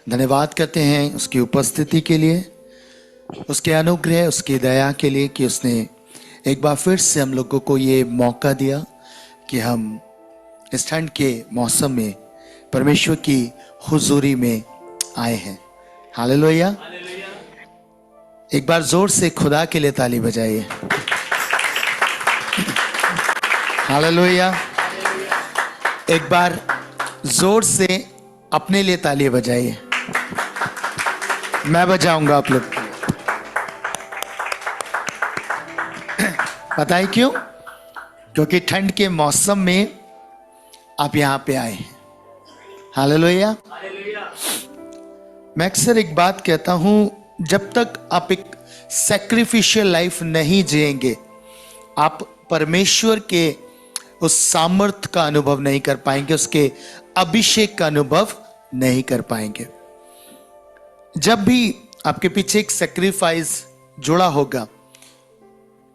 धन्यवाद करते हैं उसकी उपस्थिति के लिए, उसके अनुग्रह, उसकी दया के लिए कि उसने एक बार फिर से हम लोगों को ये मौका दिया कि हम इस ठंड के मौसम में परमेश्वर की हुजूरी में आए हैं। हालेलुया। एक बार जोर से खुदा के लिए ताली बजाइए। हालेलुया। एक बार जोर से अपने लिए ताली बजाइए। मैं बजाऊंगा आप लोग। पता है क्यों? क्योंकि ठंड के मौसम में आप यहां पे आए हैं। हालेलुया। मैं अक्सर एक बात कहता हूं, जब तक आप एक सैक्रिफिशियल लाइफ नहीं जिएंगे, आप परमेश्वर के उस सामर्थ का अनुभव नहीं कर पाएंगे, उसके अभिषेक का अनुभव नहीं कर पाएंगे। जब भी आपके पीछे एक सैक्रिफाइस जुड़ा होगा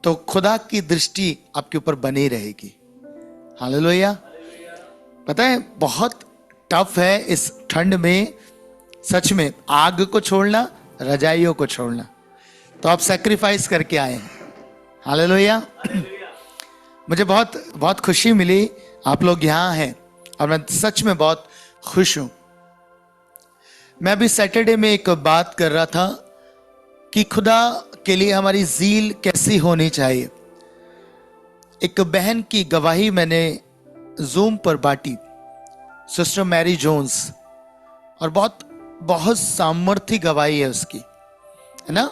तो खुदा की दृष्टि आपके ऊपर बनी रहेगी। हालेलुया। पता है बहुत टफ है इस ठंड में, सच में, आग को छोड़ना, रजाइयों को छोड़ना। तो आप सैक्रिफाइस करके आए हैं। हालेलुया। मुझे बहुत बहुत खुशी मिली आप लोग यहाँ हैं और मैं सच में बहुत खुश हूं। मैं अभी सैटरडे में एक बात कर रहा था कि खुदा के लिए हमारी ज़ील कैसी होनी चाहिए। एक बहन की गवाही मैंने जूम पर बांटी, सिस्टर मैरी जोन्स, और बहुत बहुत सामर्थ्य गवाही है उसकी, है ना।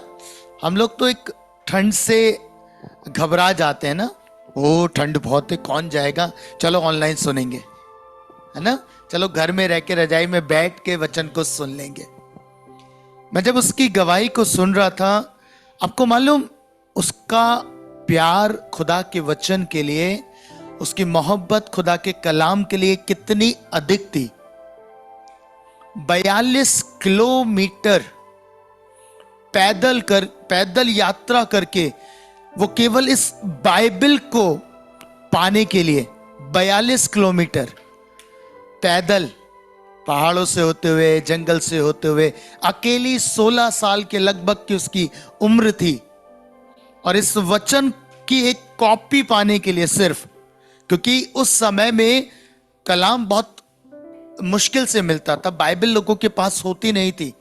हम लोग तो एक ठंड से घबरा जाते हैं ना, ओ ठंड बहुत है, कौन जाएगा, चलो ऑनलाइन सुनेंगे, है ना, चलो घर में रह के रजाई में बैठ के वचन को सुन लेंगे। मैं जब उसकी गवाही को सुन रहा था, आपको मालूम उसका प्यार खुदा के वचन के लिए, उसकी मोहब्बत खुदा के कलाम के लिए कितनी अधिक थी। 42 किलोमीटर पैदल यात्रा करके वो केवल इस बाइबल को पाने के लिए 42 किलोमीटर पैदल, पहाड़ों से होते हुए, जंगल से होते हुए, अकेली 16 साल के लगभग की उसकी उम्र थी। और इस वचन की एक कॉपी पाने के लिए, सिर्फ क्योंकि उस समय में कलाम बहुत मुश्किल से मिलता था, बाइबल लोगों के पास होती नहीं थी,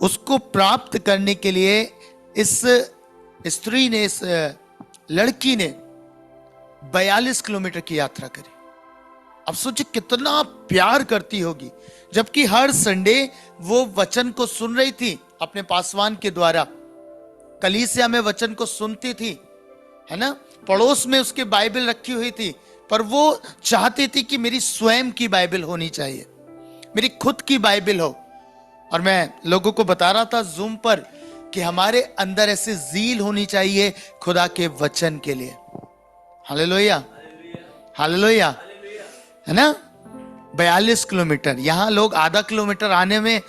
उसको प्राप्त करने के लिए इस स्त्री ने, इस लड़की ने 42 किलोमीटर की यात्रा करी। अब सोचिए कितना प्यार करती होगी, जबकि हर संडे वो वचन को सुन रही थी अपने पासवान के द्वारा, कलीसिया में वचन को सुनती थी, है ना, पड़ोस में उसके बाइबल रखी हुई थी, पर वो चाहती थी कि मेरी स्वयं की बाइबल होनी चाहिए, मेरी खुद की बाइबल हो। और मैं लोगों को बता रहा था जूम पर कि हमारे अंदर ऐसे ज़ील होनी चाहिए खुदा के वचन के लिए। हालेलुया, हालेलुया, है ना। 42 किलोमीटर, यहां लोग आधा किलोमीटर आने में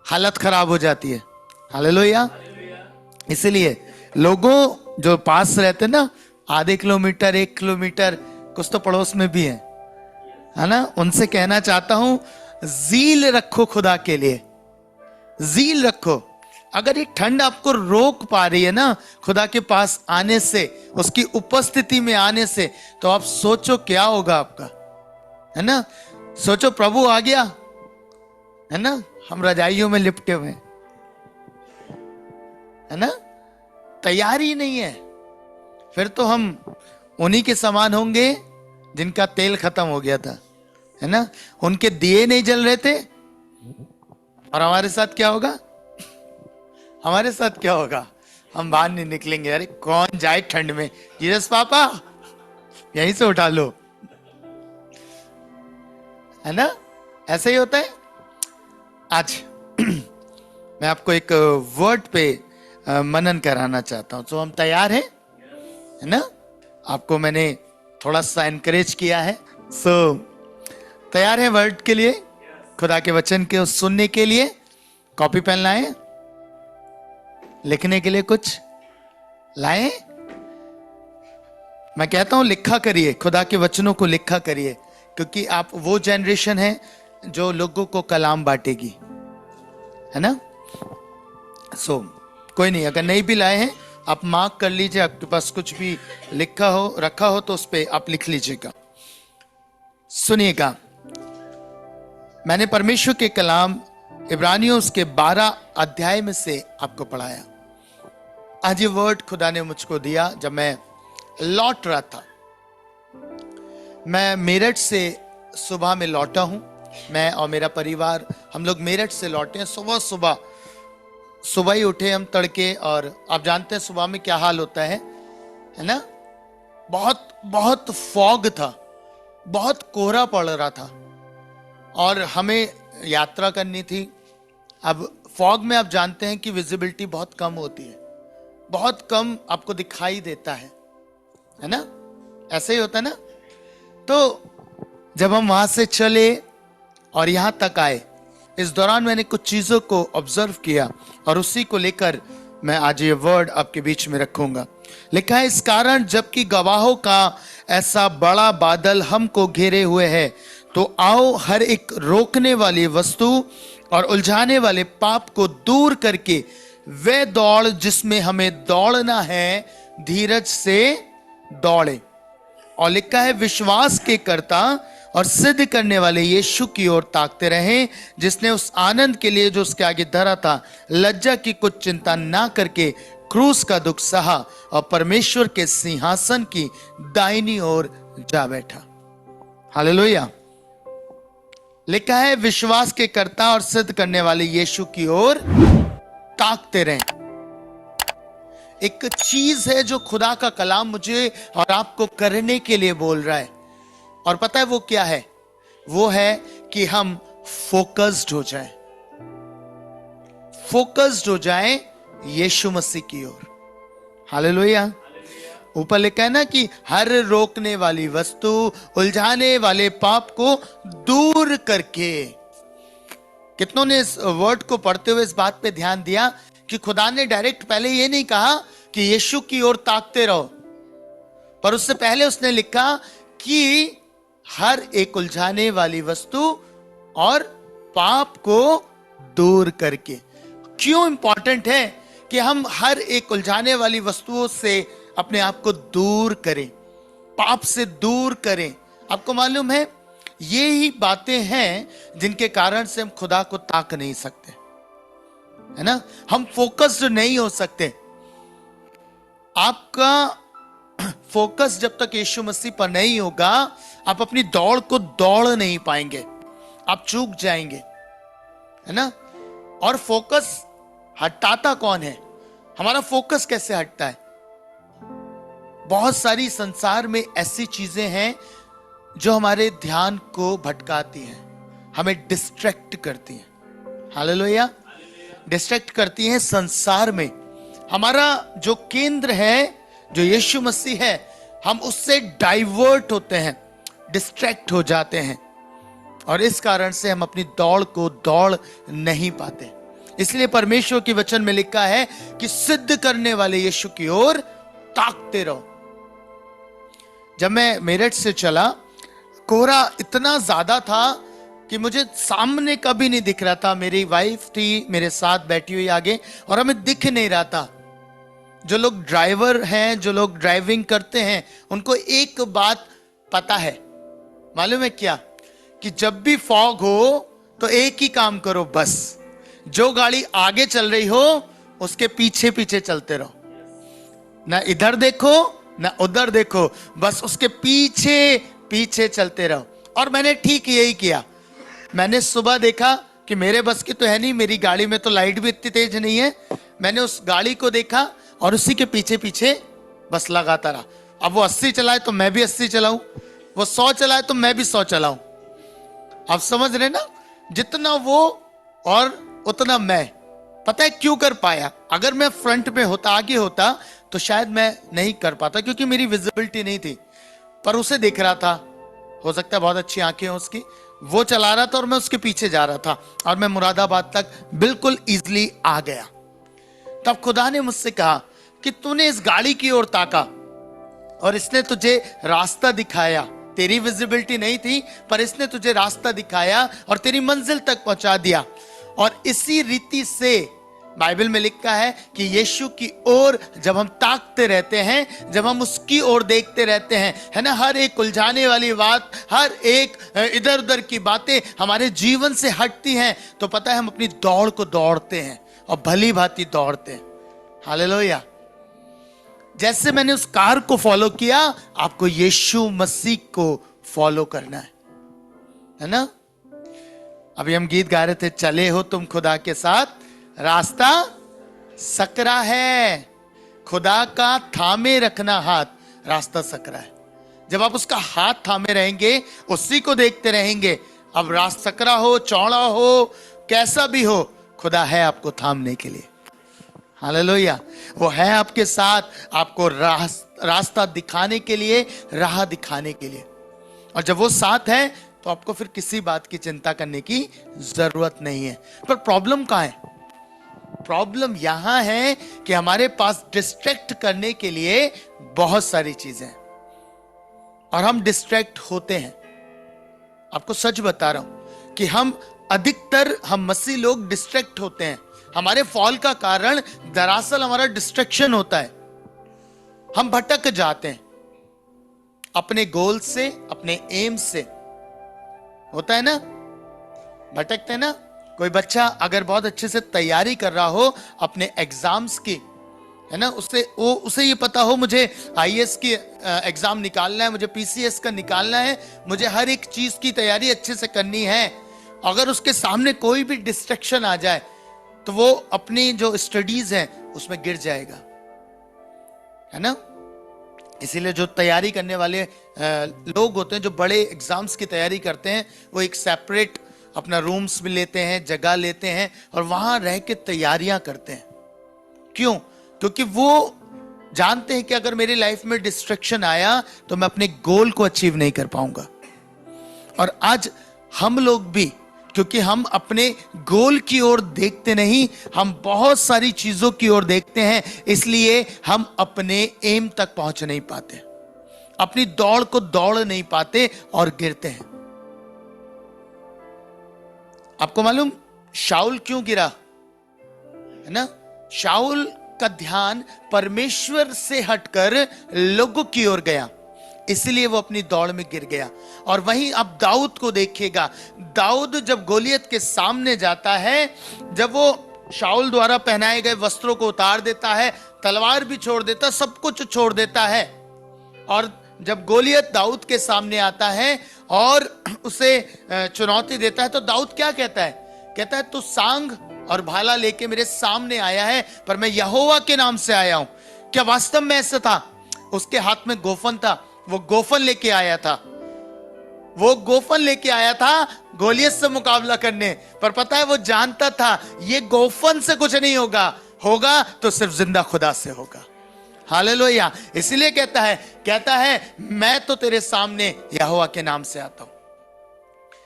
हालत खराब हो जाती है। हालेलुया। इसलिए लोगों जो पास रहते ना, आधे किलोमीटर, 1 किलोमीटर, कुछ तो पड़ोस में भी है ना, उनसे कहना चाहता हूं, ज़ील रखो खुदा के लिए, ज़ील रखो। अगर ये ठंड आपको रोक पा रही है ना खुदा के पास आने से, उसकी उपस्थिति में आने से, तो आप सोचो क्या होगा आपका, है ना। सोचो प्रभु आ गया, है ना, हम रजाइयों में लिपटे हुए, है ना, तैयारी नहीं है, फिर तो हम उन्हीं के समान होंगे जिनका तेल खत्म हो गया था, है ना, उनके दिए नहीं जल रहे थे। और हमारे साथ क्या होगा? हमारे साथ क्या होगा? हम बाहर नहीं निकलेंगे, अरे कौन जाए ठंड में, जीसस पापा यहीं से उठा लो, है ना, ऐसे ही होता है। आज मैं आपको एक वर्ड पे मनन कराना चाहता हूं, तो हम तैयार हैं, है ना। आपको मैंने थोड़ा सा एनकरेज किया है, सो तैयार है वर्ड के लिए, खुदा के वचन के सुनने के लिए। कॉपी पेन लाए, लिखने के लिए कुछ लाए। मैं कहता हूं लिखा करिए, खुदा के वचनों को लिखा करिए, क्योंकि आप वो जनरेशन है जो लोगों को कलाम बांटेगी। है ना। कोई नहीं, अगर नहीं भी लाए हैं आप मार्क कर लीजिए, आपके पास कुछ भी लिखा हो रखा हो तो उस पे आप लिख लीजिएगा। सुनिएगा, मैंने परमेश्वर के कलाम इब्रानियों उसके 12 अध्याय में से आपको पढ़ाया। आज ये वर्ड खुदा ने मुझको दिया जब मैं लौट रहा था। मैं मेरठ से सुबह में लौटा हूं, मैं और मेरा परिवार, हम लोग मेरठ से लौटे हैं। सुबह ही उठे हम तड़के, और आप जानते हैं सुबह में क्या हाल होता है ना। बहुत बहुत फॉग था, बहुत कोहरा पड़ रहा था और हमें यात्रा करनी थी। अब फॉग में आप जानते हैं कि विजिबिलिटी बहुत कम होती है, बहुत कम आपको दिखाई देता है ना, ऐसे ही होता है ना। तो जब हम वहां से चले और यहां तक आए, इस दौरान मैंने कुछ चीजों को ऑब्जर्व किया और उसी को लेकर मैं आज ये वर्ड आपके बीच में रखूंगा। लिखा है, इस कारण जबकि गवाहों का ऐसा बड़ा बादल हमको घेरे हुए है, तो आओ हर एक रोकने वाली वस्तु और उलझाने वाले पाप को दूर करके वे दौड़ जिसमें हमें दौड़ना है, धीरज से दौड़े। और लिखा है, विश्वास के कर्ता और सिद्ध करने वाले यीशु की ओर ताकते रहें, जिसने उस आनंद के लिए जो उसके आगे धरा था, लज्जा की कुछ चिंता ना करके क्रूस का दुख सहा और परमेश्वर के सिंहासन की दाहिनी ओर जा बैठा। हालेलुया। लिखा है, विश्वास के कर्ता और सिद्ध करने वाले यीशु की ओर ताकते रहें। एक चीज है जो खुदा का कलाम मुझे और आपको करने के लिए बोल रहा है, और पता है वो क्या है? वो है कि हम फोकस्ड हो जाएं, फोकस्ड हो जाएं यीशु मसीह की ओर। हालेलुया। ऊपर लिखा है ना कि हर रोकने वाली वस्तु, उलझाने वाले पाप को दूर करके। कितनों ने इस वर्ड को पढ़ते हुए इस बात पे ध्यान दिया कि खुदा ने डायरेक्ट पहले ये नहीं कहा कि यीशु की ओर ताकते रहो, पर उससे पहले उसने लिखा कि हर एक उलझाने वाली वस्तु और पाप को दूर करके। क्यों इंपॉर्टेंट है कि हम हर एक उलझाने वाली वस्तुओं से अपने आप को दूर करें, पाप से दूर करें? आपको मालूम है, ये ही बातें हैं जिनके कारण से हम खुदा को ताक नहीं सकते, है ना। हम फोकस्ड नहीं हो सकते। आपका फोकस जब तक यीशु मसीह पर नहीं होगा, आप अपनी दौड़ को दौड़ नहीं पाएंगे, आप चूक जाएंगे, है ना। और फोकस हटाता कौन है? हमारा फोकस कैसे हटता है? बहुत सारी संसार में ऐसी चीजें हैं जो हमारे ध्यान को भटकाती हैं, हमें डिस्ट्रैक्ट करती हैं। हालेलुया। डिस्ट्रैक्ट करती हैं संसार में। हमारा जो केंद्र है, जो यीशु मसीह है, हम उससे डाइवर्ट होते हैं, डिस्ट्रैक्ट हो जाते हैं, और इस कारण से हम अपनी दौड़ को दौड़ नहीं पाते। इसलिए परमेश्वर के वचन में लिखा है कि सिद्ध करने वाले यीशु की ओर ताकते रहो। जब मैं मेरठ से चला, कोहरा इतना ज्यादा था कि मुझे सामने कभी नहीं दिख रहा था। मेरी वाइफ थी मेरे साथ बैठी हुई आगे, और हमें दिख नहीं रहा था। जो लोग ड्राइवर हैं, जो लोग ड्राइविंग करते हैं, उनको एक बात पता है, मालूम है क्या? कि जब भी फॉग हो तो एक ही काम करो, बस जो गाड़ी आगे चल रही हो उसके पीछे पीछे चलते रहो, ना इधर देखो ना उधर देखो, बस उसके पीछे पीछे चलते रहो। और मैंने ठीक यही किया। मैंने सुबह देखा कि मेरे बस की तो है नहीं, मेरी गाड़ी में तो लाइट भी इतनी तेज नहीं है। मैंने उस गाड़ी को देखा और उसी के पीछे पीछे बस लगाता रहा। अब वो 80 चलाए तो मैं भी 80 चलाऊं, वो 100 चलाए तो मैं भी 100 चलाऊं। आप समझ रहे ना, जितना वो और उतना मैं। पता है क्यों कर पाया? अगर मैं फ्रंट में होता, आगे होता, तो शायद मैं नहीं कर पाता, क्योंकि मेरी विजिबिलिटी नहीं थी। पर उसे देख रहा था, हो सकता है बहुत अच्छी आंखें हो उसकी, वो चला रहा था और मैं उसके पीछे जा रहा था, और मैं मुरादाबाद तक बिल्कुल इजीली आ गया। तब खुदा ने मुझसे कहा कि तूने इस गाड़ी की ओर ताका और इसने तुझे रास्ता दिखाया। तेरी विजिबिलिटी नहीं थी, पर इसने तुझे रास्ता दिखाया और तेरी मंजिल तक पहुंचा दिया। और इसी रीति से बाइबल में लिखा है कि यीशु की ओर जब हम ताकते रहते हैं, जब हम उसकी ओर देखते रहते हैं, है ना, हर एक उलझाने वाली बात, हर एक इधर उधर की बातें हमारे जीवन से हटती हैं, तो पता है हम अपनी दौड़ को दौड़ते हैं और भली भांति दौड़ते हैं। हालेलुया। जैसे मैंने उस कार को फॉलो किया, आपको यीशु मसीह को फॉलो करना है ना। अभी हम गीत गा रहे थे, चले हो तुम खुदा के साथ, रास्ता सकरा है। खुदा का थामे रखना हाथ, रास्ता सकरा है। जब आप उसका हाथ थामे रहेंगे, उसी को देखते रहेंगे, अब रास्ता सकरा हो, चौड़ा हो, कैसा भी हो, खुदा है आपको थामने के लिए। हालेलुया। वो है आपके साथ, आपको रास्ता दिखाने के लिए, राह दिखाने के लिए। और जब वो साथ है तो आपको फिर किसी बात की चिंता करने की जरूरत नहीं है। पर प्रॉब्लम कहां है? प्रॉब्लम यहां है कि हमारे पास डिस्ट्रैक्ट करने के लिए बहुत सारी चीजें हैं और हम डिस्ट्रैक्ट होते हैं। आपको सच बता रहा हूं कि अधिकतर हम मसीह लोग डिस्ट्रैक्ट होते हैं। हमारे फॉल का कारण दरअसल हमारा डिस्ट्रैक्शन होता है। हम भटक जाते हैं अपने गोल से, अपने एम से। होता है ना, भटकते हैं ना। कोई बच्चा अगर बहुत अच्छे से तैयारी कर रहा हो अपने एग्जाम्स की, है ना, उसे ये पता हो मुझे आईएएस की एग्जाम निकालना है, मुझे पीसीएस का निकालना है, मुझे हर एक चीज की तैयारी अच्छे से करनी है। अगर उसके सामने कोई भी डिस्ट्रैक्शन आ जाए तो वो अपनी जो स्टडीज हैं उसमें गिर जाएगा, है ना। इसीलिए जो तैयारी करने वाले लोग होते हैं, जो बड़े एग्जाम्स की तैयारी करते हैं, वो एक सेपरेट अपना रूम्स भी लेते हैं, जगह लेते हैं और वहां रह के तैयारियां करते हैं। क्यों? क्योंकि वो जानते हैं कि अगर मेरी लाइफ में डिस्ट्रैक्शन आया तो मैं अपने गोल को अचीव नहीं कर पाऊंगा। और आज हम लोग भी, क्योंकि हम अपने गोल की ओर देखते नहीं, हम बहुत सारी चीजों की ओर देखते हैं, इसलिए हम अपने एम तक पहुंच नहीं पाते, अपनी दौड़ को दौड़ नहीं पाते और गिरते हैं। आपको मालूम शाऊल क्यों गिरा, है ना? शाऊल का ध्यान परमेश्वर से हटकर लोगों की ओर गया, इसलिए वो अपनी दौड़ में गिर गया। और वहीं आप दाऊद को देखिएगा। दाऊद जब गोलियत के सामने जाता है, जब वो शाऊल द्वारा पहनाए गए वस्त्रों को उतार देता है, तलवार भी छोड़ देता, सब कुछ छोड़ देता है, और जब गोलियत दाऊद के सामने आता है और उसे चुनौती देता है, तो दाऊद क्या कहता है? कहता है तू सांग और भाला लेके मेरे सामने आया है, पर मैं यहोवा के नाम से आया हूं। क्या वास्तव में ऐसा था? उसके हाथ में गोफन था, वो गोफन लेके आया था, वो गोफन लेके आया था गोलियत से मुकाबला करने। पर पता है, वो जानता था ये गोफन से कुछ नहीं होगा, होगा तो सिर्फ जिंदा खुदा से होगा। हालेलुया। इसलिए कहता है मैं तो तेरे सामने यहोवा के नाम से आता हूं।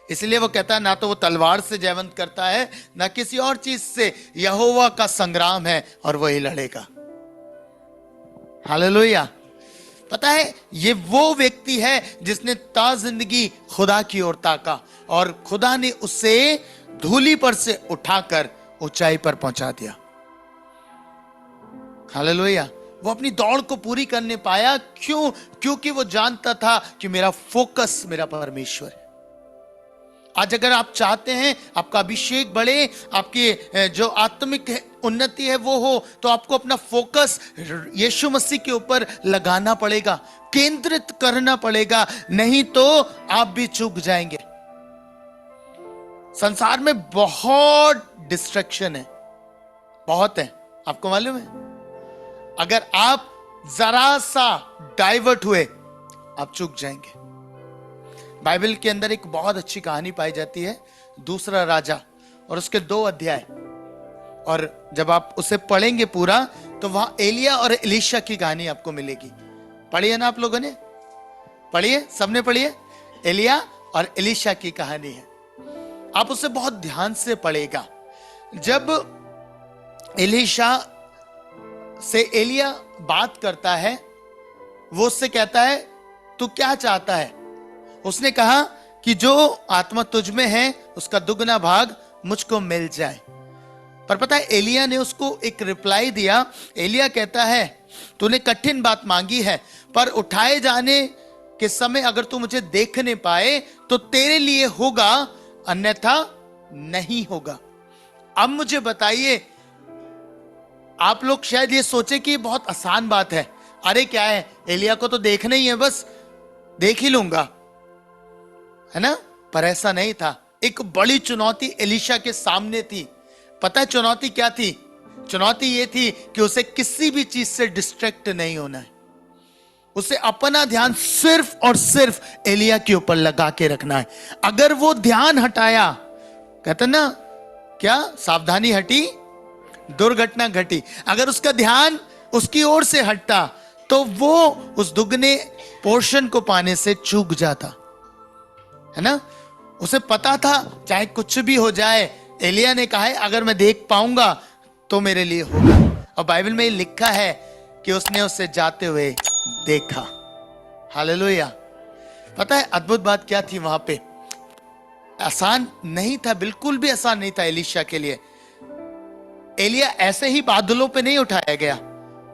इसलिए वो कहता है ना तो वो तलवार से जयवंत करता है, ना किसी और चीज से। यहोवा का संग्राम है और वही लड़ेगा। हालेलुया। पता है, ये वो व्यक्ति है जिसने ता जिंदगी खुदा की ओर ताका और खुदा ने उसे धूली पर से उठाकर ऊंचाई पर पहुंचा दिया। हालेलुया। वो अपनी दौड़ को पूरी करने पाया। क्यों? क्योंकि वो जानता था कि मेरा फोकस मेरा परमेश्वर है। आज अगर आप चाहते हैं आपका अभिषेक बढ़े, आपकी जो आत्मिक उन्नति है वो हो, तो आपको अपना फोकस यीशु मसीह के ऊपर लगाना पड़ेगा, केंद्रित करना पड़ेगा, नहीं तो आप भी चूक जाएंगे। संसार में बहुत डिस्ट्रैक्शन है, बहुत है, आपको मालूम है। अगर आप जरा सा डाइवर्ट हुए, आप चूक जाएंगे। बाइबल के अंदर एक बहुत अच्छी कहानी पाई जाती है, दूसरा राजा, और उसके 2 अध्याय, और जब आप उसे पढ़ेंगे पूरा तो वहां एलिया और एलीशा की कहानी आपको मिलेगी। पढ़िए ना आप लोगों ने? पढ़िए, सबने पढ़िए। एलिया और एलीशा की कहानी है, आप उसे बहुत ध्यान से पढ़ेगा। जब एलीशा से एलिया बात करता है, वो उससे कहता है तू क्या चाहता है? उसने कहा कि जो आत्मा तुझ में है उसका दुगना भाग मुझको मिल जाए। पर पता है एलिया ने उसको एक रिप्लाई दिया। एलिया कहता है तूने कठिन बात मांगी है, पर उठाए जाने के समय अगर तू मुझे देखने पाए तो तेरे लिए होगा, अन्यथा नहीं होगा। अब मुझे बताइए, आप लोग शायद ये सोचे कि बहुत आसान बात है, अरे क्या है, एलिया को तो देखना ही है, बस देख ही लूंगा, है ना। पर ऐसा नहीं था। एक बड़ी चुनौती एलीशा के सामने थी। पता है चुनौती क्या थी? चुनौती ये थी कि उसे किसी भी चीज से डिस्ट्रैक्ट नहीं होना है। उसे अपना ध्यान सिर्फ और सिर्फ एलिया के ऊपर लगा के रखना है। अगर वो ध्यान हटाया, कहते ना क्या, सावधानी हटी दुर्घटना घटी। अगर उसका ध्यान उसकी ओर से हटता तो वो उस दुगने पोर्शन को पाने से चूक जाता, है ना। उसे पता था चाहे कुछ भी हो जाए, एलिया ने कहा है अगर मैं देख पाऊंगा तो मेरे लिए होगा। और बाइबल में लिखा है कि उसने उसे जाते हुए देखा। हालेलुया। पता है अद्भुत बात क्या थी वहां पे? आसान नहीं था, बिल्कुल भी आसान नहीं था एलीशा के लिए। एलिया ऐसे ही बादलों पे नहीं उठाया गया।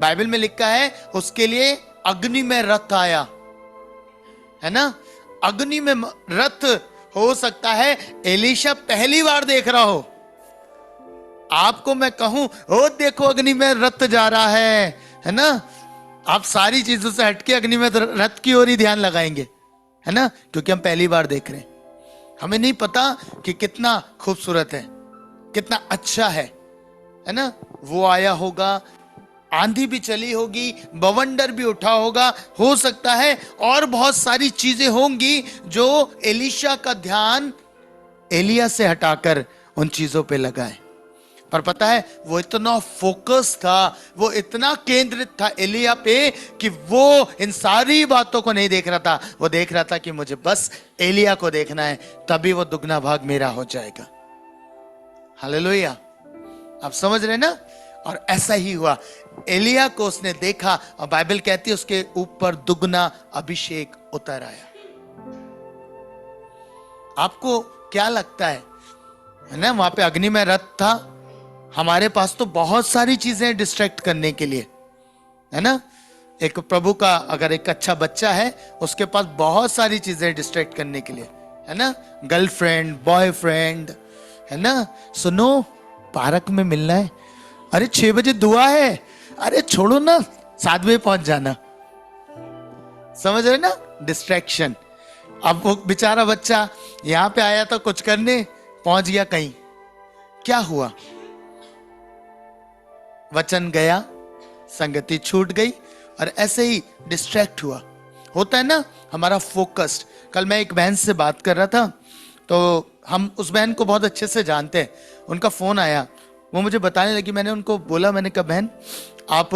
बाइबल में लिखा है उसके लिए अग्नि में रथ आया, है ना। अग्नि में रथ, हो सकता है एलीशा पहली बार देख रहा हो। आपको मैं कहूं ओ देखो अग्नि में रथ जा रहा है ना, आप सारी चीजों से हटके अग्नि में रथ की ओर ही ध्यान लगाएंगे, है ना, क्योंकि हम पहली बार देख रहे हैं। हमें नहीं पता कि कितना खूबसूरत है, कितना अच्छा है ना। वो आया होगा, आंधी भी चली होगी, बवंडर भी उठा होगा, हो सकता है और बहुत सारी चीजें होंगी जो एलीशा का ध्यान एलिया से हटाकर उन चीजों पे लगाए। पर पता है वो इतना फोकस था, वो इतना केंद्रित था एलिया पे कि वो इन सारी बातों को नहीं देख रहा था। वो देख रहा था कि मुझे बस एलिया को देखना है, तभी वो दुगना भाग मेरा हो जाएगा। हालेलुया। आप समझ रहे ना। और ऐसा ही हुआ, एलिया को उसने देखा और बाइबल कहती है उसके ऊपर दुगना अभिषेक उतर आया। आपको क्या लगता है ना, वहां पे अग्नि में रथ था। हमारे पास तो बहुत सारी चीजें डिस्ट्रैक्ट करने के लिए, है ना। एक प्रभु का अगर एक अच्छा बच्चा है, उसके पास बहुत सारी चीजें डिस्ट्रैक्ट करने के लिए, है ना। गर्लफ्रेंड, बॉयफ्रेंड, है ना। सुनो पार्क में मिलना है, अरे 6 बजे दुआ है, अरे छोड़ो ना 7 बजे पहुंच जाना। समझ रहे ना, डिस्ट्रैक्शन। अब वो बेचारा बच्चा यहां पे आया था कुछ करने, पहुंच गया कहीं, क्या हुआ? वचन गया, संगति छूट गई और ऐसे ही डिस्ट्रैक्ट हुआ। होता है ना हमारा फोकस्ड। कल मैं एक बहन से बात कर रहा था, तो हम उस बहन को बहुत अच्छे से जानते हैं। उनका फोन आया, वो मुझे बताने लगी। मैंने उनको बोला, मैंने कहा बहन आप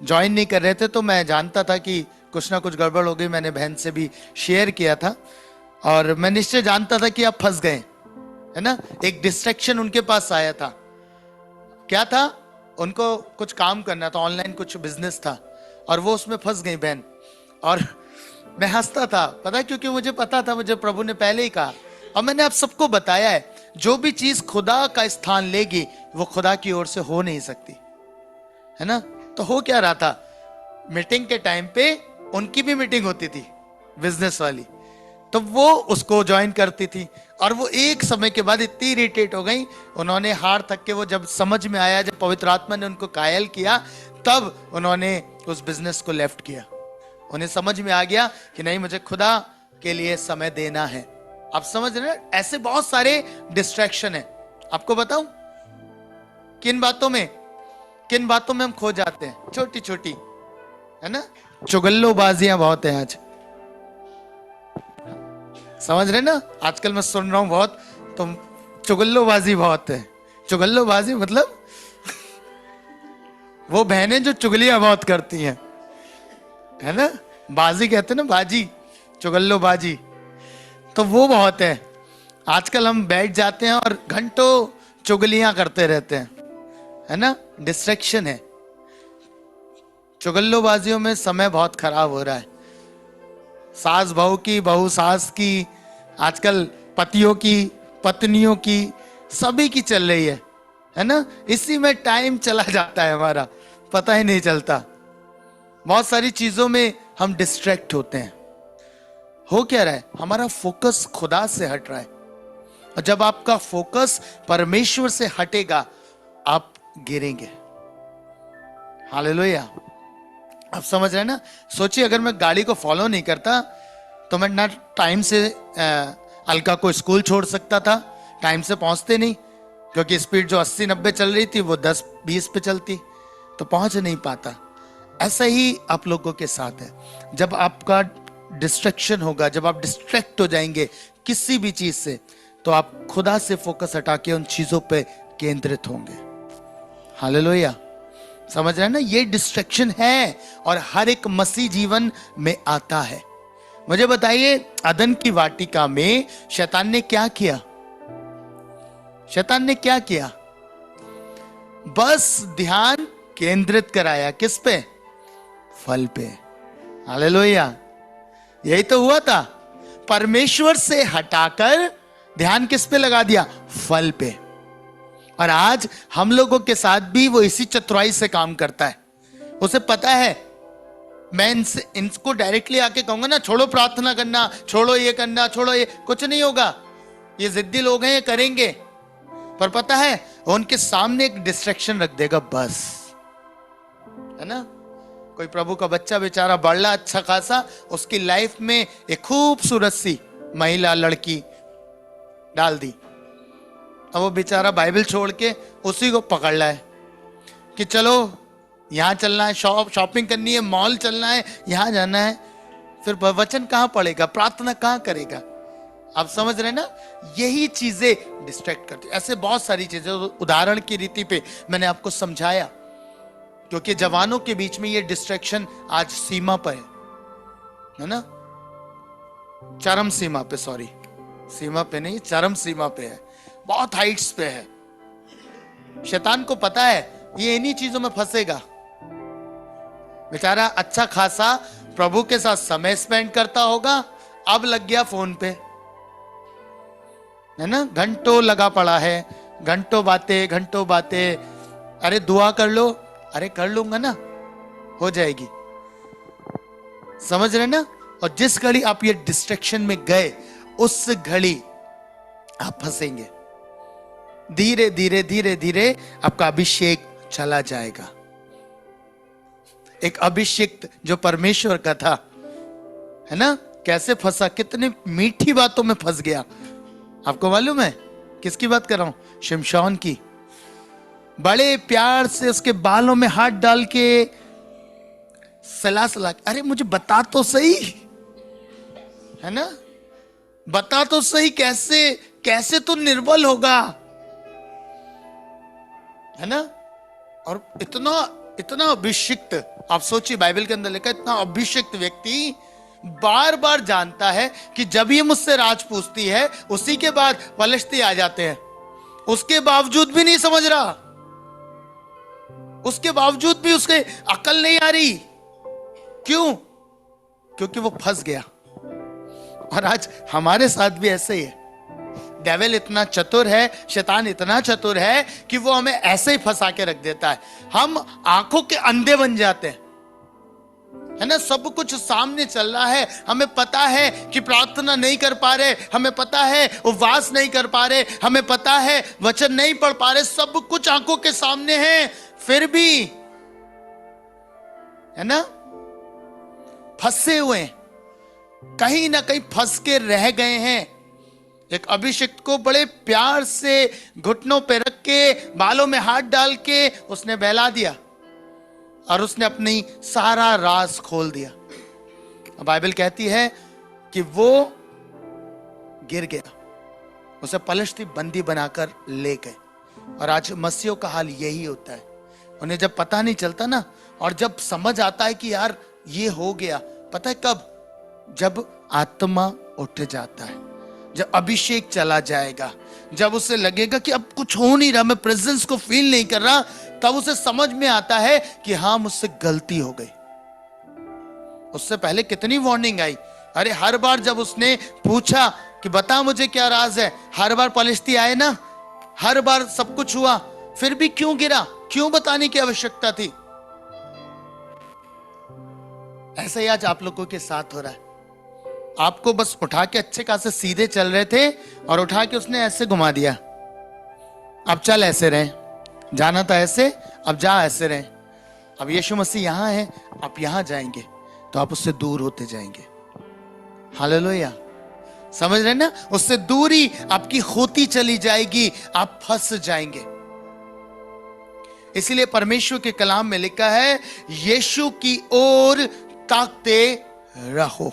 ज्वाइन नहीं कर रहे थे, तो मैं जानता था कि कुछ ना कुछ गड़बड़ हो गई। मैंने बहन से भी शेयर किया था और मैं निश्चय जानता था कि आप फंस गए, है ना। एक डिस्ट्रैक्शन उनके पास आया था। क्या था? उनको कुछ काम करना था, ऑनलाइन कुछ बिजनेस था और वो उसमें फंस गई बहन। और मैं हंसता था, पता है, क्योंकि मुझे पता था, मुझे प्रभु ने पहले ही कहा। और मैंने आप सबको बताया है, जो भी चीज खुदा का स्थान लेगी वो खुदा की ओर से हो नहीं सकती, है ना। तो हो क्या रहा था, मीटिंग के टाइम पे उनकी भी मीटिंग होती थी बिजनेस वाली, तो वो उसको ज्वाइन करती थी। और वो एक समय के बाद इतनी इरिटेट हो गई, उन्होंने हार थक के, वो जब समझ में आया, जब पवित्र आत्मा ने उनको कायल किया, तब उन्होंने उस बिजनेस को लेफ्ट किया। उन्हें समझ में आ गया कि नहीं, मुझे खुदा के लिए समय देना है। आप समझ रहे हैं, ऐसे बहुत सारे डिस्ट्रैक्शन है। आपको बताऊं किन बातों में हम खो जाते हैं, छोटी छोटी, है ना। चुगल्लोबाजियां बहुत है आज, समझ रहे ना। आजकल मैं सुन रहा हूं बहुत, तो चुगल्लोबाजी बहुत है। चुगल्लोबाजी मतलब वो बहनें जो चुगलियां बहुत करती हैं, है ना। बाजी कहते हैं ना, बाजी, चुगल्लोबाजी, तो वो बहुत है। आजकल हम बैठ जाते हैं और घंटों चुगलियां करते रहते हैं, है ना। डिस्ट्रैक्शन है। चुगल्लोबाजियों में समय बहुत खराब हो रहा है। सास बहू की, बहू सास की, आजकल पतियों की, पत्नियों की, सभी की चल रही है ना। इसी में टाइम चला जाता है हमारा, पता ही नहीं चलता। बहुत सारी चीजों में हम डिस्ट्रैक्ट होते हैं। हो क्या रहा है, हमारा फोकस खुदा से हट रहा है। और जब आपका फोकस परमेश्वर से हटेगा, आप गिरेंगे। हालेलुया। आप समझ रहे हैं ना। सोचिए, अगर मैं गाड़ी को फॉलो नहीं करता तो मैं ना टाइम से अलका को स्कूल छोड़ सकता था, टाइम से पहुंचते नहीं, क्योंकि स्पीड जो 80-90 चल रही थी वो 10-20 पे चलती, तो पहुंच नहीं पाता। ऐसा ही आप लोगों के साथ है। जब आपका डिस्ट्रैक्शन होगा, जब आप डिस्ट्रैक्ट हो जाएंगे किसी भी चीज से, तो आप खुदा से फोकस हटा के उन चीजों पे केंद्रित होंगे। हालेलुया। समझ रहे हैं ना, ये डिस्ट्रैक्शन है और हर एक मसीह जीवन में आता है। मुझे बताइए, अदन की वाटिका में शैतान ने क्या किया? शैतान ने क्या किया? बस ध्यान केंद्रित कराया किस पे? फल पे। हालेलुया। यही तो हुआ था, परमेश्वर से हटाकर ध्यान किस पे लगा दिया? फल पे। और आज हम लोगों के साथ भी वो इसी चतुराई से काम करता है। उसे पता है, मैं इनको डायरेक्टली आके कहूंगा ना, छोड़ो प्रार्थना करना, छोड़ो ये करना, छोड़ो ये, कुछ नहीं होगा। ये जिद्दी लोग हैं, ये करेंगे। पर पता है, उनके सामने एक डिस्ट्रैक्शन रख देगा बस, है ना। कोई प्रभु का बच्चा बेचारा बढ़ला अच्छा खासा, उसकी लाइफ में एक खूबसूरत सी महिला लड़की डाल दी। अब वो बेचारा बाइबल छोड़ के उसी को पकड़ रहा है कि चलो यहां चलना है, शॉपिंग करनी है, मॉल चलना है, यहां जाना है। फिर वचन कहां पढ़ेगा, प्रार्थना कहां करेगा? आप समझ रहे ना, यही चीजें डिस्ट्रैक्ट करती। ऐसे बहुत सारी चीजें, उदाहरण की रीति पे मैंने आपको समझाया, क्योंकि जवानों के बीच में ये डिस्ट्रैक्शन आज सीमा पर है ना, चरम सीमा पे, सॉरी सीमा पे नहीं, चरम सीमा पे है, बहुत हाइट्स पे है। शैतान को पता है ये इन्हीं चीजों में फंसेगा। बेचारा अच्छा खासा प्रभु के साथ समय स्पेंड करता होगा, अब लग गया फोन पे, है ना। घंटों लगा पड़ा है, घंटों बातें। अरे दुआ कर लो, अरे कर लूंगा ना, हो जाएगी। समझ रहे ना। और जिस घड़ी आप ये डिस्ट्रैक्शन में गए, उस घड़ी आप फंसेंगे। धीरे धीरे आपका अभिषेक चला जाएगा। एक अभिषेक जो परमेश्वर का था, है ना, कैसे फंसा, कितने मीठी बातों में फंस गया। आपको मालूम है किसकी बात कर रहा हूं? शिमशोन की। बड़े प्यार से उसके बालों में हाथ डाल के सलाह, अरे मुझे बता तो सही, है ना, बता तो सही, कैसे तू निर्बल होगा, है ना। और इतना अभिषिक्त, आप सोचिए, बाइबल के अंदर लिखा, इतना अभिषिक्त व्यक्ति बार बार जानता है कि जब ये मुझसे राज पूछती है, उसी के बाद फलिश्ती आ जाते हैं। उसके बावजूद भी नहीं समझ रहा, उसके बावजूद भी उसके अकल नहीं आ रही। क्यों? क्योंकि वो फंस गया। और आज हमारे साथ भी ऐसे ही है। डेविल इतना चतुर है, शैतान इतना चतुर है कि वो हमें ऐसे ही फंसा के रख देता है। हम आंखों के अंधे बन जाते हैं, है ना। सब कुछ सामने चल रहा है, हमें पता है कि प्रार्थना नहीं कर पा रहे, हमें पता है उपवास नहीं कर पा रहे, हमें पता है वचन नहीं पढ़ पा रहे, सब कुछ आंखों के सामने है, फिर भी, है ना, फंसे हुए, कहीं ना कहीं फंस के रह गए हैं। एक अभिषिक्त को बड़े प्यार से घुटनों पे रख के, बालों में हाथ डाल के उसने बहला दिया और उसने अपनी सारा राज खोल दिया। बाइबल कहती है कि वो गिर गया, उसे पलिश्ती बंदी बनाकर ले गए। और आज मसीहों का हाल यही होता है। उन्हें जब पता नहीं चलता ना, और जब समझ आता है कि यार ये हो गया, पता है कब? जब आत्मा उठ जाता है, जब अभिषेक चला जाएगा, जब उसे लगेगा कि अब कुछ हो नहीं रहा, मैं प्रेजेंस को फील नहीं कर रहा, तब उसे समझ में आता है कि हाँ, मुझसे गलती हो गई। उससे पहले कितनी वार्निंग आई। अरे हर बार जब उसने पूछा कि बता मुझे क्या राज है, हर बार पलिश्ती आए ना, हर बार सब कुछ हुआ, फिर भी क्यों गिरा, क्यों बताने की आवश्यकता थी? ऐसा ही आज आप लोगों के साथ हो रहा है। आपको बस उठा के अच्छे खासे सीधे चल रहे थे और उठा के उसने ऐसे घुमा दिया, अब चल ऐसे रहे, जाना था ऐसे, अब जा ऐसे रहे। अब यीशु मसीह यहां है, आप यहां जाएंगे तो आप उससे दूर होते जाएंगे। हालेलुया, समझ रहे ना? उससे दूरी आपकी होती चली जाएगी, आप फंस जाएंगे। इसीलिए परमेश्वर के कलाम में लिखा है, यीशु की ओर ताकते रहो।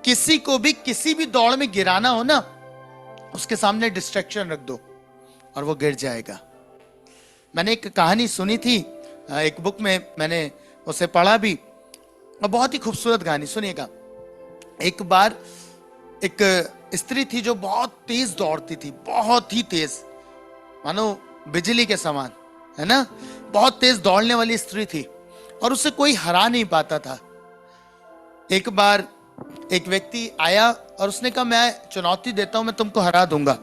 किसी को भी किसी भी दौड़ में गिराना हो ना, उसके सामने डिस्ट्रैक्शन रख दो और वो गिर जाएगा। मैंने एक कहानी सुनी थी, एक बुक में मैंने उसे पढ़ा भी, और बहुत ही खूबसूरत कहानी। सुनिएगा, एक बार एक स्त्री थी जो बहुत तेज दौड़ती थी, बहुत ही तेज, मानो बिजली के समान, है ना? बहुत तेज दौड़ने वाली स्त्री थी और उसे कोई हरा नहीं पाता था। एक बार एक व्यक्ति आया और उसने कहा, मैं चुनौती देता हूं, मैं तुमको हरा दूंगा।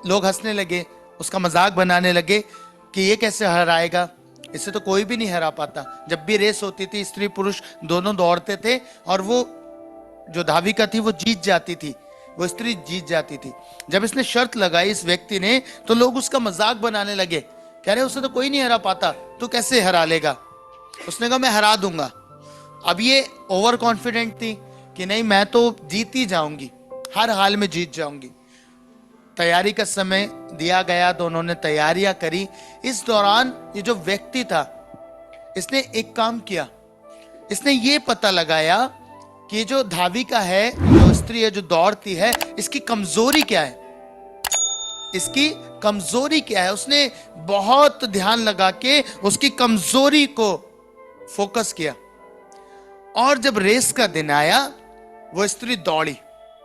लोग हंसने लगे, उसका मजाक बनाने लगे कि ये कैसे हराएगा, इसे तो कोई भी नहीं हरा पाता। जब भी रेस होती थी, स्त्री पुरुष दोनों दौड़ते थे और वो जो धाविका थी वो जीत जाती थी, वो स्त्री जीत जाती थी। जब इसने शर्त लगाई इस व्यक्ति ने, तो लोग उसका मजाक बनाने लगे, कह रहे उसे तो कोई नहीं हरा पाता, तू कैसे हरा लेगा? उसने कहा, मैं हरा दूंगा। अब ये ओवर कॉन्फिडेंट थी कि नहीं, मैं तो जीत ही जाऊंगी, हर हाल में जीत जाऊंगी। तैयारी का समय दिया गया, दोनों ने तैयारियां करी। इस दौरान ये जो व्यक्ति था, इसने एक काम किया, इसने ये पता लगाया कि जो धाविका है, जो स्त्री है, जो दौड़ती है, इसकी कमजोरी क्या है, इसकी कमजोरी क्या है। उसने बहुत ध्यान लगा के उसकी कमजोरी को फोकस किया। और जब रेस का दिन आया, वो स्त्री दौड़ी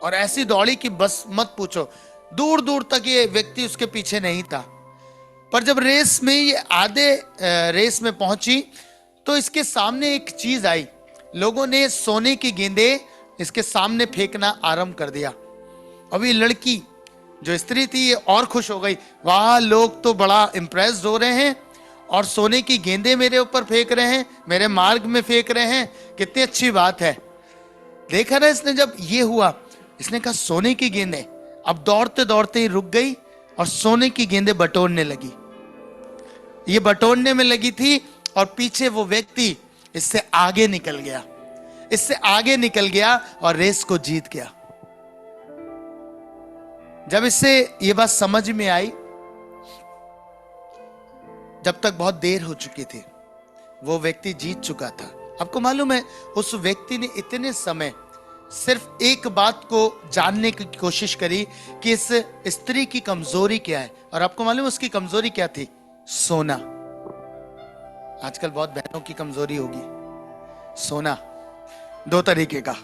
और ऐसी दौड़ी कि बस मत पूछो, दूर दूर तक ये व्यक्ति उसके पीछे नहीं था। पर जब रेस में ये आधे रेस में पहुंची तो इसके सामने एक चीज आई। लोगों ने सोने की गेंदे इसके सामने फेंकना आरंभ कर दिया। अभी लड़की जो स्त्री थी ये और खुश हो गई, वाह, लोग तो बड़ा इंप्रेस्ड हो रहे हैं और सोने की गेंदें मेरे ऊपर फेंक रहे हैं, मेरे मार्ग में फेंक रहे हैं, कितनी अच्छी बात है। देखा ना इसने, जब ये हुआ, इसने कहा सोने की गेंदें। अब दौड़ते दौड़ते ही रुक गई और सोने की गेंदें बटोरने लगी। ये बटोरने में लगी थी और पीछे वो व्यक्ति इससे आगे निकल गया, इससे आगे निकल गया और रेस को जीत गया। जब इससे ये बात समझ में आई, जब तक बहुत देर हो चुकी थी, वो व्यक्ति जीत चुका था। आपको मालूम है, उस व्यक्ति ने इतने समय सिर्फ एक बात को जानने की कोशिश करी कि इस स्त्री की कमजोरी क्या है। और आपको मालूम है उसकी कमजोरी क्या थी? सोना। आजकल बहुत बहनों की कमजोरी होगी सोना। दो तरीके का,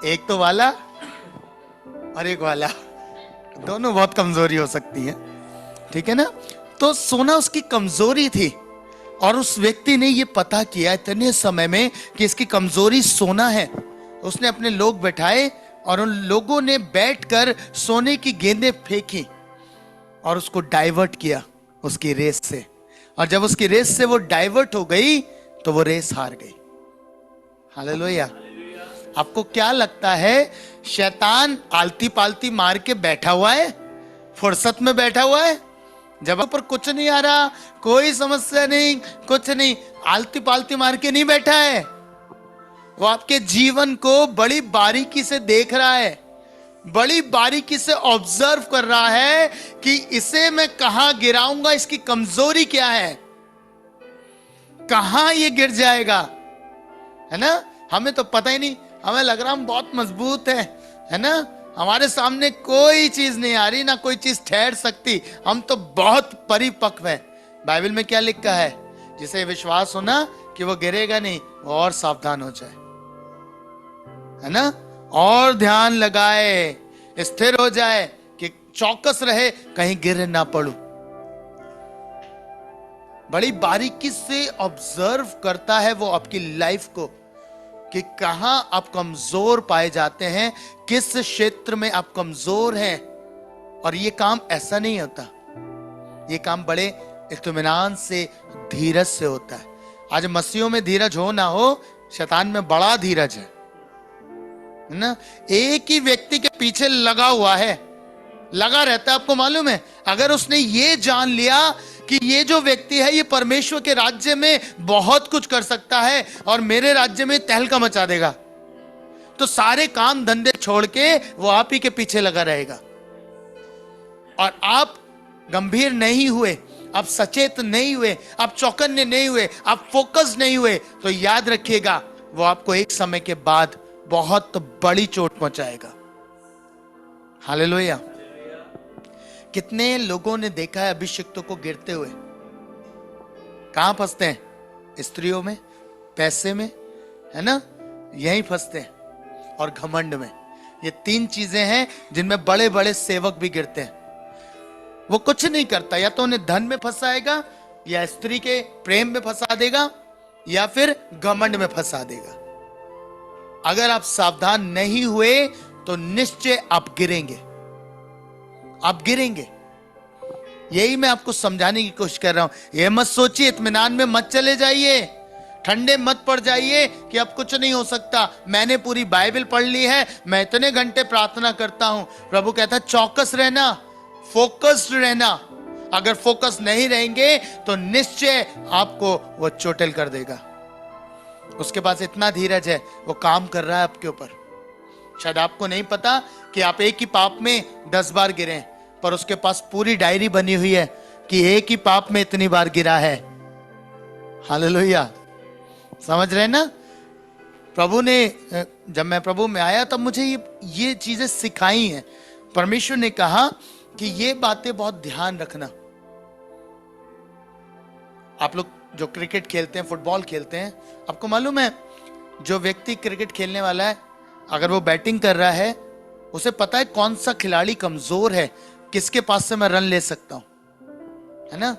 एक तो वाला और एक वाला, दोनों बहुत कमजोरी हो सकती है, ठीक है ना? तो सोना उसकी कमजोरी थी और उस व्यक्ति ने ये पता किया इतने समय में कि इसकी कमजोरी सोना है। उसने अपने लोग बैठाए और उन लोगों ने बैठकर सोने की गेंदें फेंकी और उसको डाइवर्ट किया उसकी रेस से। और जब उसकी रेस से वो डाइवर्ट हो गई तो वो रेस हार गई। हालेलुया। आपको क्या लगता है, शैतान आलती पालती मार के बैठा हुआ है, फुर्सत में बैठा हुआ है? जब ऊपर कुछ नहीं आ रहा, कोई समस्या नहीं, कुछ नहीं, आलती पालती मार के नहीं बैठा है। वो आपके जीवन को बड़ी बारीकी से देख रहा है, बड़ी बारीकी से ऑब्जर्व कर रहा है कि इसे मैं कहां गिराऊंगा, इसकी कमजोरी क्या है, कहां ये गिर जाएगा, है ना? हमें तो पता ही नहीं, हमें लग रहा हम बहुत मजबूत है ना? हमारे सामने कोई चीज नहीं आ रही, ना कोई चीज ठहर सकती, हम तो बहुत परिपक्व है। बाइबल में क्या लिखा है? जिसे विश्वास हो ना कि वो गिरेगा नहीं, वो और सावधान हो जाए, है ना? और ध्यान लगाए, स्थिर हो जाए कि चौकस रहे, कहीं गिर ना पड़ू। बड़ी बारीकी से ऑब्जर्व करता है वो आपकी लाइफ को कि कहां आप कमजोर पाए जाते हैं, किस क्षेत्र में आप कमजोर हैं। और ये काम ऐसा नहीं होता, ये काम बड़े इत्मीनान से, धीरज से होता है। आज मसीहों में धीरज हो ना हो, शैतान में बड़ा धीरज है ना। एक ही व्यक्ति के पीछे लगा हुआ है, लगा रहता है। आपको मालूम है, अगर उसने ये जान लिया कि ये जो व्यक्ति है ये परमेश्वर के राज्य में बहुत कुछ कर सकता है और मेरे राज्य में तहलका मचा देगा, तो सारे काम धंधे छोड़ के वो आप ही के पीछे लगा रहेगा। और आप गंभीर नहीं हुए, आप सचेत नहीं हुए, आप चौकन्ने नहीं हुए, आप फोकस नहीं हुए, तो याद रखिएगा वो आपको एक समय के बाद बहुत बड़ी चोट पहुंचाएगा। हालेलुया। कितने लोगों ने देखा है अभिषिक्तों को गिरते हुए, कहां फंसते हैं? स्त्रियों में, पैसे में, है ना, यहीं फंसते हैं, और घमंड में। ये तीन चीजें हैं जिनमें बड़े बड़े सेवक भी गिरते हैं। वो कुछ नहीं करता, या तो उन्हें धन में फंसाएगा, या स्त्री के प्रेम में फंसा देगा, या फिर घमंड में फंसा देगा। अगर आप सावधान नहीं हुए तो निश्चय आप गिरेंगे, आप गिरेंगे। यही मैं आपको समझाने की कोशिश कर रहा हूं। यह मत सोचिए, इत्मीनान में मत चले जाइए, ठंडे मत पड़ जाइए कि अब कुछ नहीं हो सकता, मैंने पूरी बाइबल पढ़ ली है, मैं इतने घंटे प्रार्थना करता हूं। प्रभु कहता है चौकस रहना, फोकस्ड रहना। अगर फोकस नहीं रहेंगे तो निश्चय आपको वो चोटिल कर देगा। उसके पास इतना धीरज है, वो काम कर रहा है आपके ऊपर। शायद आपको नहीं पता कि आप एक ही पाप में 10 बार गिरे, पर उसके पास पूरी डायरी बनी हुई है कि एक ही पाप में इतनी बार गिरा है। हालेलुया, समझ रहे ना। प्रभु ने, जब मैं प्रभु में आया तब मुझे ये चीजें सिखाई हैं। परमेश्वर ने कहा कि ये बातें बहुत ध्यान रखना। आप लोग जो क्रिकेट खेलते हैं, फुटबॉल खेलते हैं, आपको मालूम है जो व्यक्ति क्रिकेट खेलने वाला है, अगर वो बैटिंग कर रहा है, उसे पता है कौन सा खिलाड़ी कमजोर है, किसके पास से मैं रन ले सकता हूं, है ना।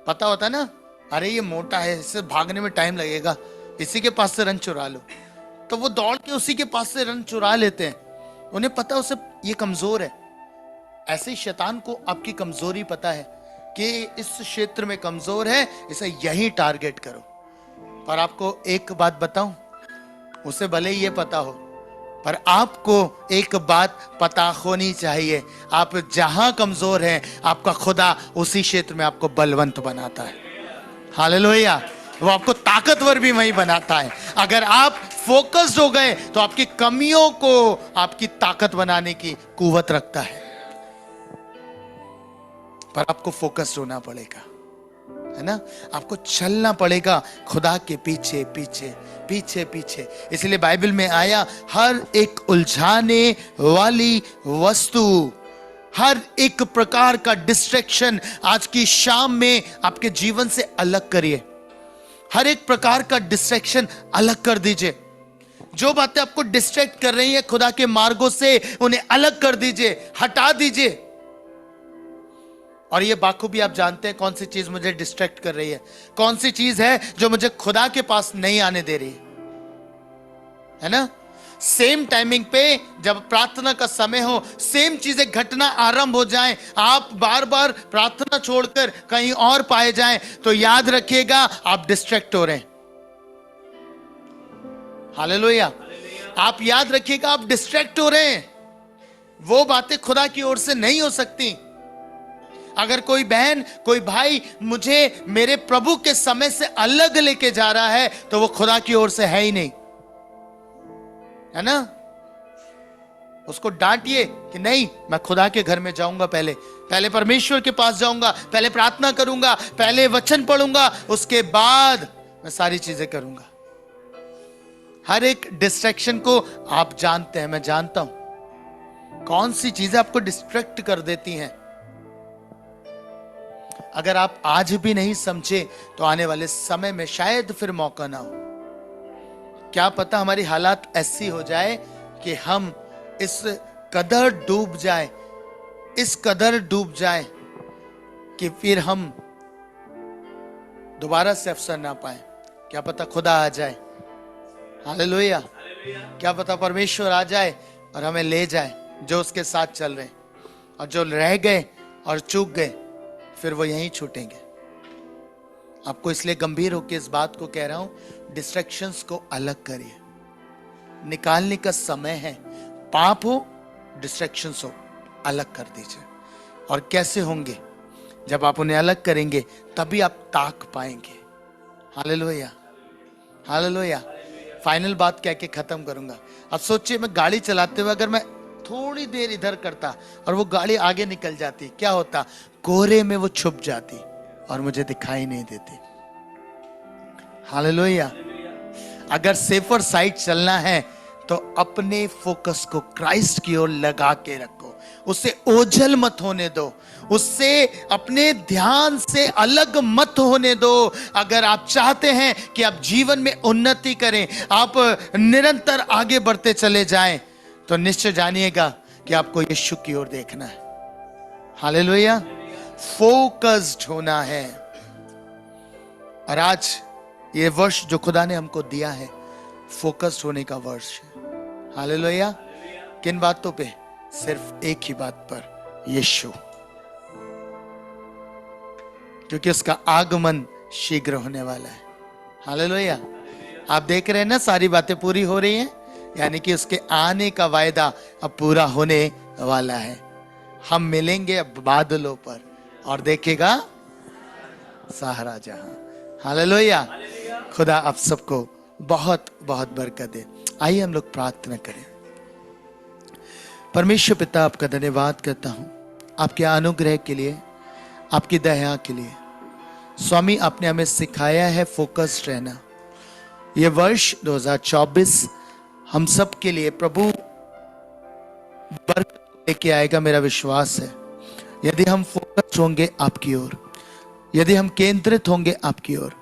पता होता है ना, अरे ये मोटा है, इससे भागने में टाइम लगेगा, इसी के पास से रन चुरा लो, तो वो दौड़ के उसी के पास से रन चुरा लेते हैं। उन्हें पता उसे ये कमजोर है। ऐसे ही शैतान को आपकी कमजोरी पता है कि इस क्षेत्र में कमजोर है, इसे यही टारगेट करो। पर आपको एक बात बताऊं, उसे भले ही ये पता हो, पर आपको एक बात पता होनी चाहिए, आप जहां कमजोर हैं, आपका खुदा उसी क्षेत्र में आपको बलवंत बनाता है। हालेलुया, वो आपको ताकतवर भी वही बनाता है। अगर आप फोकस्ड हो गए तो आपकी कमियों को आपकी ताकत बनाने की कुवत रखता है। पर आपको फोकस्ड होना पड़ेगा, है ना। आपको चलना पड़ेगा खुदा के पीछे पीछे पीछे पीछे। इसलिए बाइबल में आया, हर एक उलझाने वाली वस्तु, हर एक प्रकार का डिस्ट्रैक्शन आज की शाम में आपके जीवन से अलग करिए। हर एक प्रकार का डिस्ट्रैक्शन अलग कर दीजिए। जो बातें आपको डिस्ट्रैक्ट कर रही हैं खुदा के मार्गों से, उन्हें अलग कर दीजिए, हटा दीजिए। और ये बाखूबी आप जानते हैं कौन सी चीज मुझे डिस्ट्रैक्ट कर रही है, कौन सी चीज है जो मुझे खुदा के पास नहीं आने दे रही है ना। सेम टाइमिंग पे जब प्रार्थना का समय हो, सेम चीजें घटना आरंभ हो जाएं, आप बार बार प्रार्थना छोड़कर कहीं और पाए जाएं, तो याद रखिएगा आप डिस्ट्रैक्ट हो रहे हैं। हालेलुया, आप याद रखिएगा आप डिस्ट्रैक्ट हो रहे हैं। वो बातें खुदा की ओर से नहीं हो सकती। अगर कोई बहन, कोई भाई मुझे मेरे प्रभु के समय से अलग लेके जा रहा है, तो वो खुदा की ओर से है ही नहीं, है ना। उसको डांटिए कि नहीं, मैं खुदा के घर में जाऊंगा, पहले परमेश्वर के पास जाऊंगा, पहले प्रार्थना करूंगा, पहले वचन पढ़ूंगा, उसके बाद मैं सारी चीजें करूंगा। हर एक डिस्ट्रैक्शन को आप जानते हैं, मैं जानता हूं कौन सी चीजें आपको डिस्ट्रैक्ट कर देती हैं। अगर आप आज भी नहीं समझे तो आने वाले समय में शायद फिर मौका ना हो। क्या पता हमारी हालात ऐसी हो जाए कि हम इस कदर डूब जाए, इस कदर डूब जाए कि फिर हम दोबारा से अवसर ना पाए। क्या पता खुदा आ जाए, हालेलुया। क्या पता परमेश्वर आ जाए और हमें ले जाए, जो उसके साथ चल रहे, और जो रह गए और चूक गए फिर वो यहीं छूटेंगे। आपको इसलिए गंभीर होकर इस बात को कह रहा हूं, डिस्ट्रैक्शंस को अलग करिए, निकालने का समय है। पाप हो, डिस्ट्रैक्शंस हो, अलग कर दीजिए। और कैसे होंगे? जब आप उन्हें अलग करेंगे तभी आप ताक पाएंगे। Hallelujah, hallelujah. फाइनल बात कह के खत्म करूंगा। अब सोचिए, मैं गाड़ी चलाते हुए अगर मैं थोड़ी देर इधर करता और वो गाड़ी आगे निकल जाती, क्या होता? कोहरे में वो छुप जाती और मुझे दिखाई नहीं देती। हालेलुया। अगर सेफर साइड चलना है तो अपने फोकस को क्राइस्ट की ओर लगा के रखो, उससे ओझल मत होने दो, उससे अपने ध्यान से अलग मत होने दो। अगर आप चाहते हैं कि आप जीवन में उन्नति करें, आप निरंतर आगे बढ़ते चले जाएं, तो निश्चय जानिएगा कि आपको यीशु की ओर देखना है। हालेलुया। फोकस्ड होना है। और आज ये वर्ष जो खुदा ने हमको दिया है, फोकस्ड होने का वर्ष है। हालेलुया। किन बातों पे? सिर्फ एक ही बात पर, यीशु, क्योंकि उसका आगमन शीघ्र होने वाला है। हालेलुया। आप देख रहे हैं ना, सारी बातें पूरी हो रही हैं, यानी कि उसके आने का वायदा अब पूरा होने वाला है। हम मिलेंगे अब बादलों पर और देखेगा सारा जहां। हालेलुया। खुदा आप सबको बहुत बहुत बरकत दे। आइए हम लोग प्रार्थना करें। परमेश्वर पिता, आपका धन्यवाद करता हूं आपके अनुग्रह के लिए, आपकी दया के लिए। स्वामी, आपने हमें सिखाया है फोकस्ड रहना। यह वर्ष 2024 हम सब के लिए प्रभु बरकत लेके आएगा, मेरा विश्वास है। यदि हम फोकस्ड होंगे आपकी ओर, यदि हम केंद्रित होंगे आपकी ओर,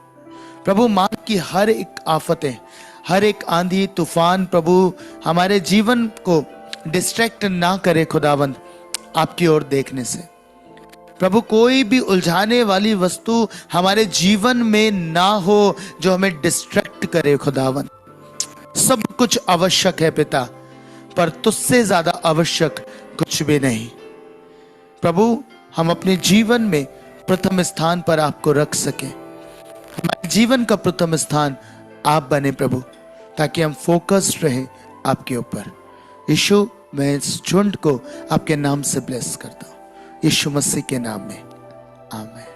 प्रभु मान की हर एक आफतें, हर एक आंधी तूफान प्रभु हमारे जीवन को डिस्ट्रैक्ट ना करे खुदावंद आपकी ओर देखने से। प्रभु कोई भी उलझाने वाली वस्तु हमारे जीवन में ना हो जो हमें डिस्ट्रैक्ट करे खुदावंद। सब कुछ आवश्यक है पिता, पर तुझसे ज्यादा आवश्यक कुछ भी नहीं। प्रभु, हम अपने जीवन में प्रथम स्थान पर आपको रख सके। हमारे जीवन का प्रथम स्थान आप बने प्रभु, ताकि हम फोकस्ड रहे आपके ऊपर। यीशु, मैं इस झुंड को आपके नाम से ब्लेस करता हूं, यीशु मसीह के नाम में, आमीन।